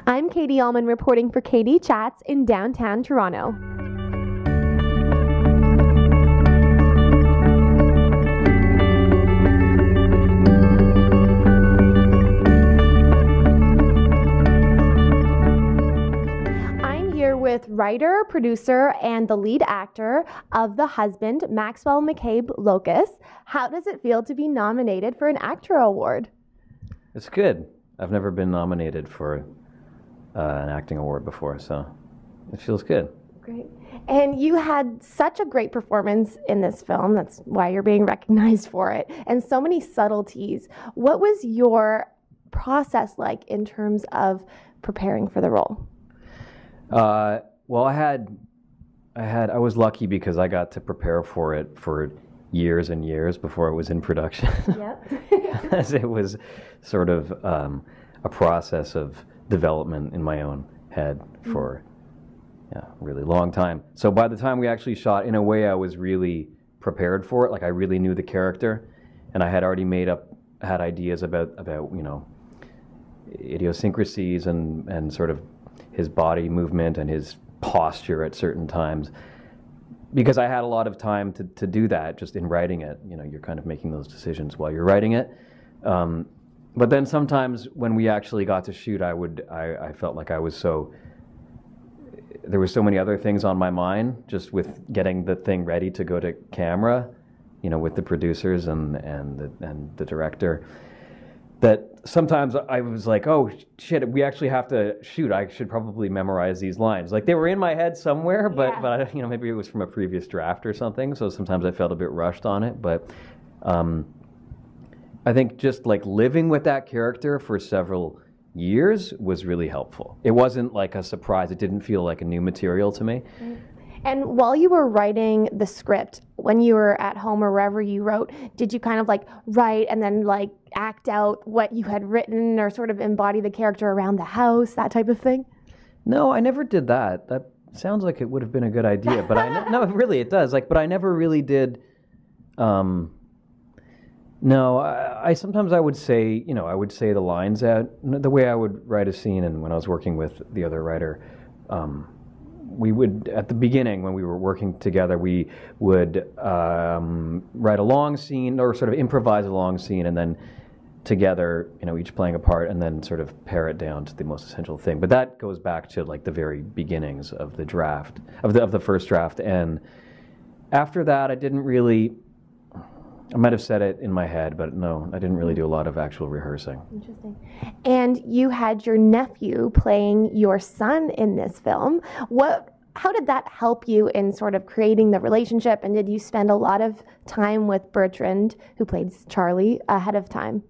I'm Katie Allman reporting for Katie Chats in downtown Toronto. I'm here with writer, producer, and the lead actor of The Husband, Maxwell MCCABE-LOKOS. How does it feel to be nominated for an ACTRA Award? It's good. I've never been nominated for an acting award before, so it feels good. Great. And you had such a great performance in this film. That's why you're being recognized for it. And so many subtleties. What was your process like in terms of preparing for the role? Well, I was lucky because I got to prepare for it for years and years before it was in production. Yep. As it was sort of a process of development in my own head for a really long time. So by the time we actually shot, in a way, I was really prepared for it. Like, I really knew the character, and I had already had ideas about idiosyncrasies and sort of his body movement and his posture at certain times. Because I had a lot of time to do that just in writing it. You're kind of making those decisions while you're writing it. But then sometimes when we actually got to shoot, I felt like there were so many other things on my mind just with getting the thing ready to go to camera, with the producers and the director, that sometimes I was like, oh shit, we actually have to shoot. I should probably memorize these lines. Like, they were in my head somewhere, but maybe it was from a previous draft or something. So sometimes I felt a bit rushed on it. But I think just like living with that character for several years was really helpful. It wasn't like a surprise. It didn't feel like a new material to me. And while you were writing the script, when you were at home or wherever you wrote, did you kind of like write and then like act out what you had written or sort of embody the character around the house, that type of thing? No, I never did that. That sounds like it would have been a good idea, but no, really it does. But I never really did. No, I sometimes I would say the lines out the way I would write a scene, and when I was working with the other writer. We would, at the beginning when we were working together, we would write a long scene or sort of improvise a long scene, and then together, each playing a part, and then sort of pare it down to the most essential thing. But that goes back to like the very beginnings of the draft, of the first draft. And after that, I might have said it in my head, but no, I didn't really do a lot of actual rehearsing. Interesting. And you had your nephew playing your son in this film. How did that help you in sort of creating the relationship? And did you spend a lot of time with Bertrand, who played Charlie, ahead of time?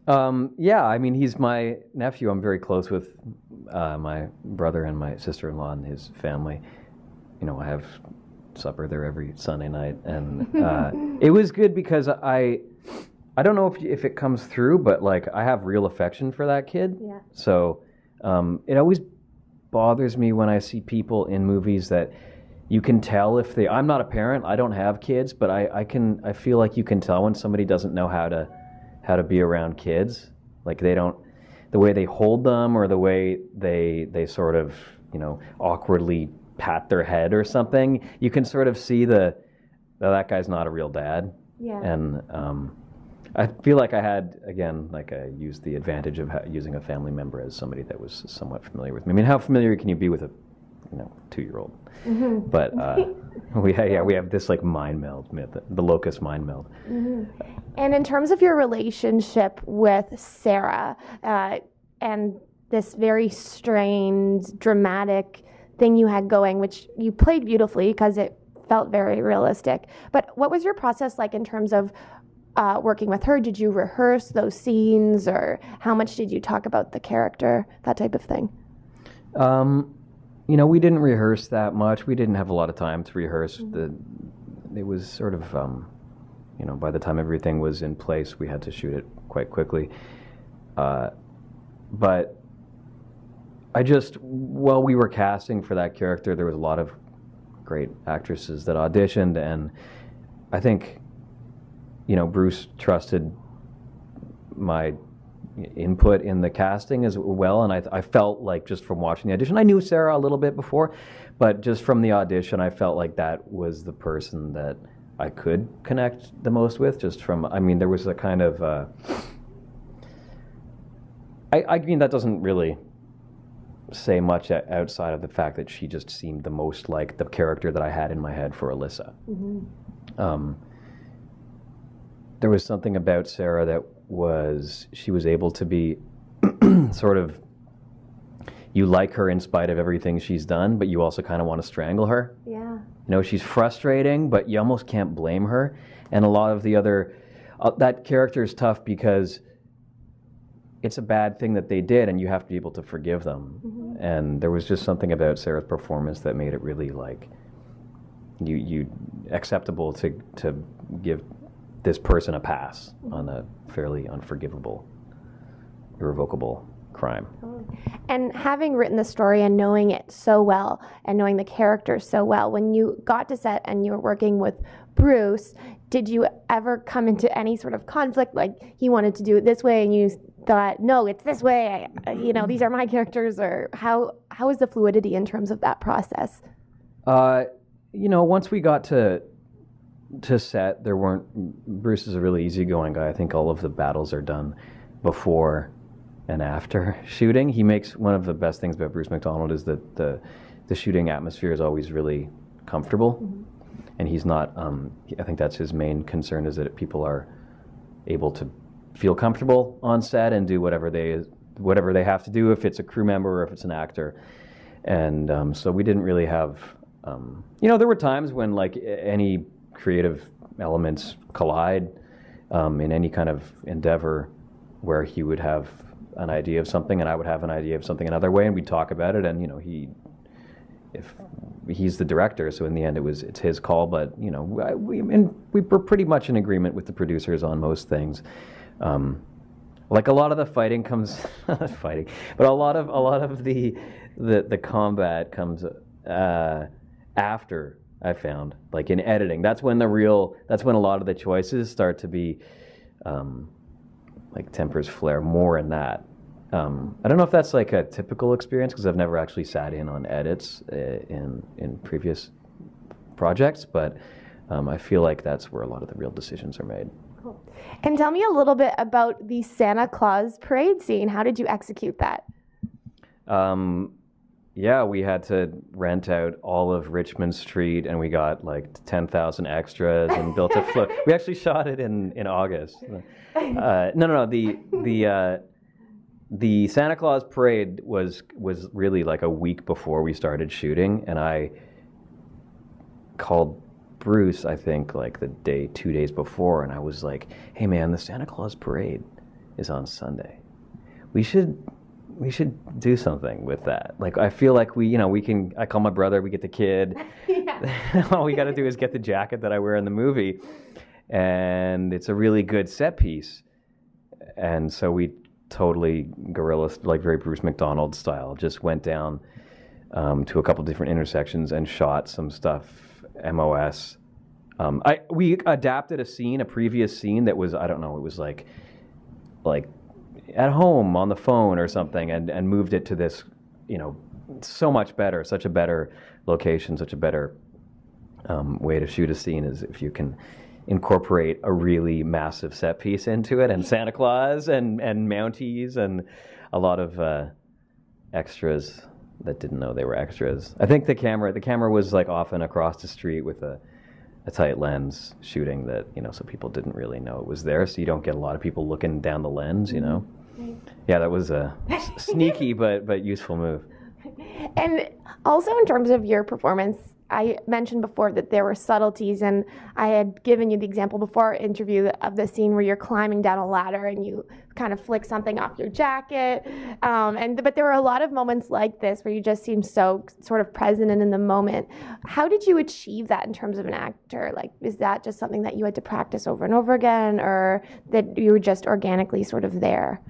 Yeah, I mean, he's my nephew. I'm very close with my brother and my sister-in-law and his family. I have supper there every Sunday night, and it was good because I don't know if it comes through, but like, I have real affection for that kid. Yeah. So it always bothers me when I see people in movies that you can tell I'm not a parent, I don't have kids, but I feel like you can tell when somebody doesn't know how to be around kids. Like, the way they hold them, or the way they sort of awkwardly pat their head or something, you can sort of see that guy's not a real dad. Yeah. And I feel like I used the advantage of using a family member as somebody that was somewhat familiar with me. I mean, how familiar can you be with a 2-year-old? Mm-hmm. But we have this like mind meld myth, the locus mind meld. Mm-hmm. And in terms of your relationship with Sarah, and this very strained, dramatic thing you had going, which you played beautifully because it felt very realistic. But what was your process like in terms of working with her? Did you rehearse those scenes, or how much did you talk about the character, that type of thing? We didn't rehearse that much. We didn't have a lot of time to rehearse. Mm-hmm. It was sort of, by the time everything was in place, we had to shoot it quite quickly. But while we were casting for that character, there was a lot of great actresses that auditioned, and I think, Bruce trusted my input in the casting as well, and I felt like just from watching the audition, I knew Sarah a little bit before, but just from the audition, I felt like that was the person that I could connect the most with. Just from, I mean, there was a kind of, I mean, that doesn't really say much outside of the fact that she just seemed the most like the character that I had in my head for Alyssa. There was something about Sarah that she was able to be sort of, you like her in spite of everything she's done, but you also kind of want to strangle her. Yeah. You know, she's frustrating, but you almost can't blame her. And a lot of the other, that character is tough because it's a bad thing that they did, and you have to be able to forgive them. And there was just something about Sarah's performance that made it really like you acceptable to give this person a pass on a fairly unforgivable, irrevocable crime. And having written the story and knowing it so well and knowing the characters so well, when you got to set and you were working with Bruce, did you ever come into any sort of conflict, like he wanted to do it this way and you thought, no, it's this way, you know, these are my characters, or how is the fluidity in terms of that process? You know, once we got to set, there weren't, Bruce is a really easygoing guy. I think all of the battles are done before and after shooting. He makes, one of the best things about Bruce McDonald is that the shooting atmosphere is always really comfortable. And he's not, I think that's his main concern, is that people are able to feel comfortable on set and do whatever they have to do, if it's a crew member or if it's an actor. And so we didn't really have, you know, there were times when like any creative elements collide in any kind of endeavor, where he would have an idea of something and I would have an idea of something another way, and we'd talk about it, and you know, if he's the director, so in the end it's his call, but you know, we were pretty much in agreement with the producers on most things. Like a lot of the fighting comes fighting, but a lot of the combat comes after, I found, like in editing. That's when a lot of the choices start to be like tempers flare more in that. I don't know if that's like a typical experience, because I've never actually sat in on edits in previous projects, but I feel like that's where a lot of the real decisions are made. Cool. And tell me a little bit about the Santa Claus parade scene. How did you execute that? Yeah, we had to rent out all of Richmond Street, and we got like 10,000 extras and built a float. We actually shot it in August. No. The Santa Claus parade was really like a week before we started shooting, and I called Bruce, I think, like 2 days before, and I was like, "Hey man, the Santa Claus parade is on Sunday. We should do something with that. Like, I feel like I call my brother, we get the kid. Yeah. All we got to do is get the jacket that I wear in the movie, and it's a really good set piece." And so we totally guerrilla, like very Bruce McDonald style, just went down to a couple different intersections and shot some stuff MOS. We adapted a previous scene that was, I don't know, it was like at home on the phone or something, and moved it to this, you know, so much better, such a better location, such a better way to shoot a scene, is if you can incorporate a really massive set piece into it, and Santa Claus and Mounties and a lot of extras that didn't know they were extras. I think the camera was like often across the street with a tight lens shooting that, you know, so people didn't really know it was there, so you don't get a lot of people looking down the lens, you know. Yeah, that was a sneaky but useful move. And also in terms of your performance, I mentioned before that there were subtleties, and I had given you the example before our interview of the scene where you're climbing down a ladder and you kind of flick something off your jacket. But there were a lot of moments like this where you just seem so sort of present and in the moment. How did you achieve that in terms of an actor? Like, is that just something that you had to practice over and over again, or that you were just organically sort of there?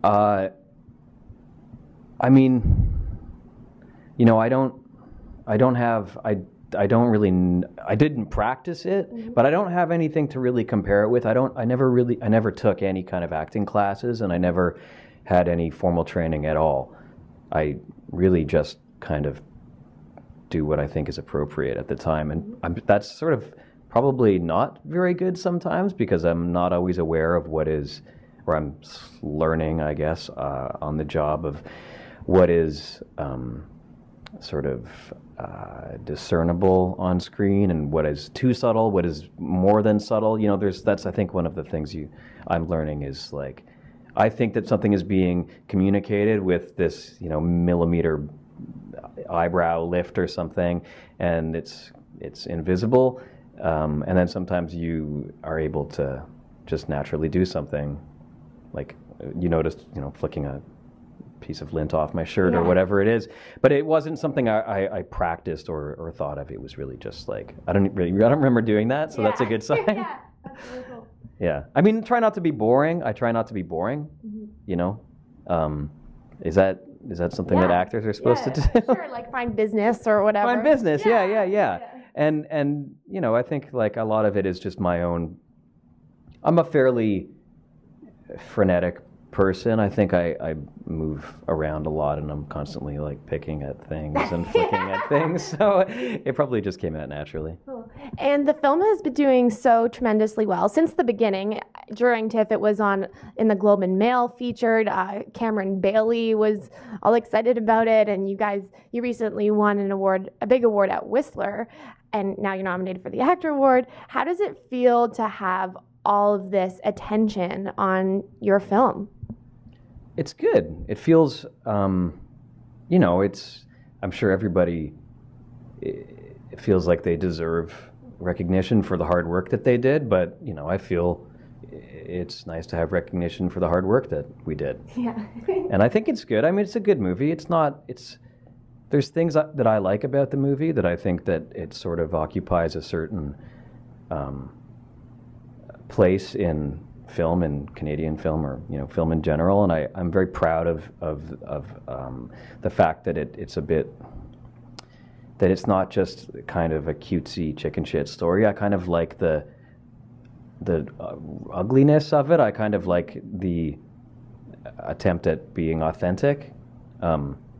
I mean, you know, I don't really, I didn't practice it, but I don't have anything to really compare it with. I never took any kind of acting classes, and I never had any formal training at all. I really just kind of do what I think is appropriate at the time, and that's sort of probably not very good sometimes because I'm not always aware of what is, or I'm learning, I guess, on the job of what is sort of discernible on screen and what is too subtle, what is more than subtle. You know, that's I think one of the things I'm learning is like, I think that something is being communicated with this, you know, millimeter eyebrow lift or something, and it's invisible, and then sometimes you are able to just naturally do something, like you noticed, you know, flicking a piece of lint off my shirt or whatever it is, but it wasn't something I practiced or thought of. It was really just like, I don't remember doing that, so that's a good sign. Yeah, that's really cool. Yeah, I mean, try not to be boring. I try not to be boring. You know, is that something that actors are supposed to do? Sure, like find business or whatever. Find business, yeah. And you know, I think like a lot of it is just my own. I'm a fairly frenetic person. I think I move around a lot, and I'm constantly like picking at things and flicking at things. So it probably just came out naturally. Cool. And the film has been doing so tremendously well since the beginning. During TIFF, it was in the Globe and Mail featured. Cameron Bailey was all excited about it, and you recently won an award, a big award at Whistler, and now you're nominated for the ACTRA Award. How does it feel to have all of this attention on your film? It's good. It feels, you know, I'm sure everybody, it feels like they deserve recognition for the hard work that they did, but, you know, I feel it's nice to have recognition for the hard work that we did. Yeah. And I think it's good. I mean, it's a good movie. There's things that I like about the movie that I think that it sort of occupies a certain place in film and Canadian film, or you know, film in general, and I'm very proud of the fact that it's not just kind of a cutesy chicken shit story. I kind of like the ugliness of it. I kind of like the attempt at being authentic.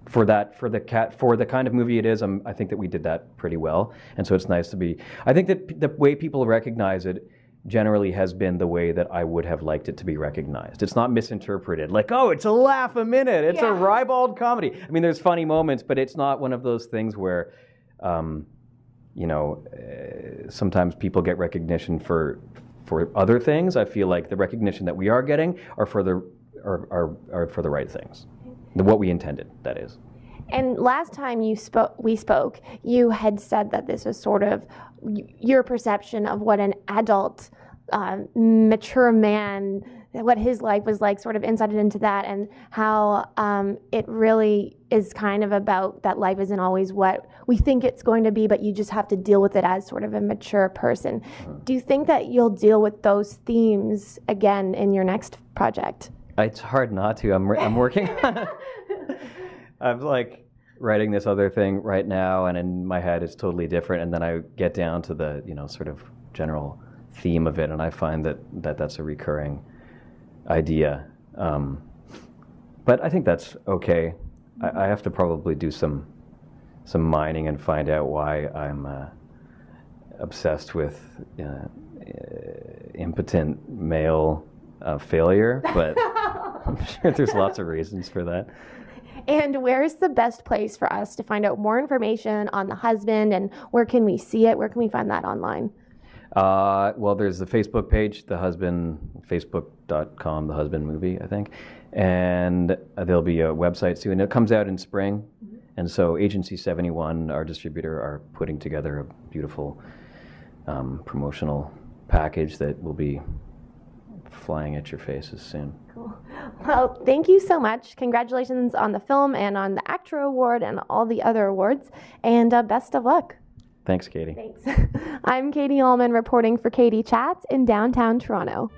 For the kind of movie it is, I think that we did that pretty well, and so it's nice to be. I think that the way people recognize it generally has been the way that I would have liked it to be recognized. It's not misinterpreted, like, oh, it's a laugh a minute, it's a ribald comedy. I mean, there's funny moments, but it's not one of those things where, you know, sometimes people get recognition for other things. I feel like the recognition that we are getting are for the right things, what we intended, that is. And last time we spoke, you had said that this was sort of your perception of what an adult, mature man, what his life was like, sort of insighted into that, and how it really is kind of about that life isn't always what we think it's going to be, but you just have to deal with it as sort of a mature person. Do you think that you'll deal with those themes again in your next project? It's hard not to. I'm working on it. I'm like writing this other thing right now, and in my head it's totally different, and then I get down to the, you know, sort of general theme of it, and I find that's a recurring idea. But I think that's okay. I have to probably do some mining and find out why I'm obsessed with impotent male failure, but I'm sure there's lots of reasons for that. And where is the best place for us to find out more information on The Husband, and where can we see it? Where can we find that online? Well, there's the Facebook page, The Husband, facebook.com, The Husband Movie, I think. And there'll be a website soon. It comes out in spring. And so Agency 71, our distributor, are putting together a beautiful promotional package that will be flying at your faces soon. Cool. Well, thank you so much. Congratulations on the film and on the ACTRA Award and all the other awards. And best of luck. Thanks, Katie. Thanks. I'm Katie Ullman reporting for Katie Chats in downtown Toronto.